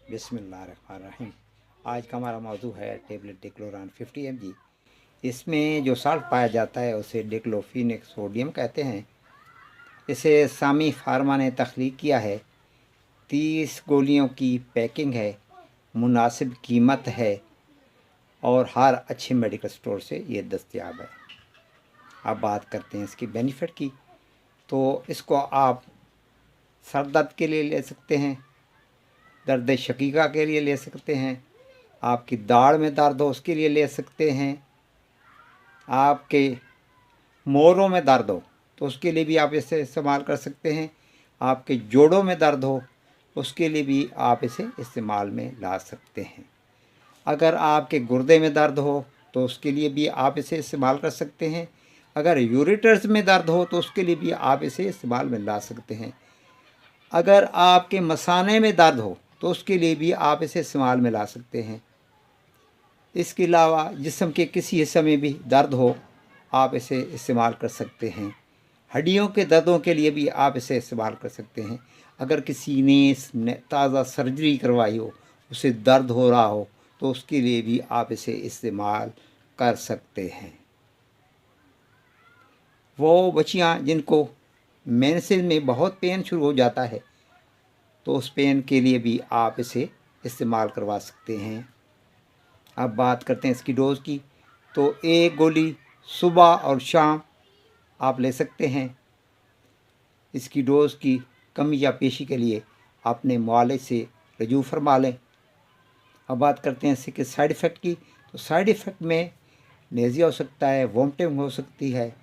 बिस्मिल्लाहिर्रहमानिर्रहीम। आज का हमारा मौजू है टेबलेट डिक्लोरान 50 mg। इसमें जो साल्ट पाया जाता है उसे डिक्लोफिनेक सोडियम कहते हैं। इसे सामी फार्मा ने तख्लीक किया है। 30 गोलियों की पैकिंग है, मुनासिब कीमत है और हर अच्छे मेडिकल स्टोर से ये दस्तयाब है। अब बात करते हैं इसकी बेनिफिट की। तो इसको आप सर दर्द के लिए ले सकते हैं, दर्द शकीका के लिए ले सकते हैं, आपकी दाढ़ में दर्द हो उसके लिए ले सकते हैं, आपके मोरों में दर्द हो तो उसके लिए भी आप इसे इस्तेमाल कर सकते हैं, आपके जोड़ों में दर्द हो उसके लिए भी आप इसे इस्तेमाल में ला सकते हैं। अगर आपके गुर्दे में दर्द हो तो उसके लिए भी आप इसे इस्तेमाल कर सकते हैं। अगर यूरेटर्स में दर्द हो तो उसके लिए भी आप इसे इस्तेमाल में ला सकते हैं। अगर आपके मसाने में दर्द हो तो उसके लिए भी आप इसे इस्तेमाल में ला सकते हैं। इसके अलावा जिस्म के किसी हिस्से में भी दर्द हो आप इसे इस्तेमाल कर सकते हैं। हड्डियों के दर्दों के लिए भी आप इसे इस्तेमाल कर सकते हैं। अगर किसी ने ताज़ा सर्जरी करवाई हो, उसे दर्द हो रहा हो तो उसके लिए भी आप इसे इस्तेमाल कर सकते हैं। वो बच्चियाँ जिनको मेंसेस में बहुत पेन शुरू हो जाता है तो उस पेन के लिए भी आप इसे इस्तेमाल करवा सकते हैं। अब बात करते हैं इसकी डोज़ की। तो एक गोली सुबह और शाम आप ले सकते हैं। इसकी डोज़ की कमी या पेशी के लिए अपने मुआलिज से रजू फरमा लें। अब बात करते हैं इसके साइड इफ़ेक्ट की। तो साइड इफ़ेक्ट में नेज़िया हो सकता है, वोमिटिंग हो सकती है,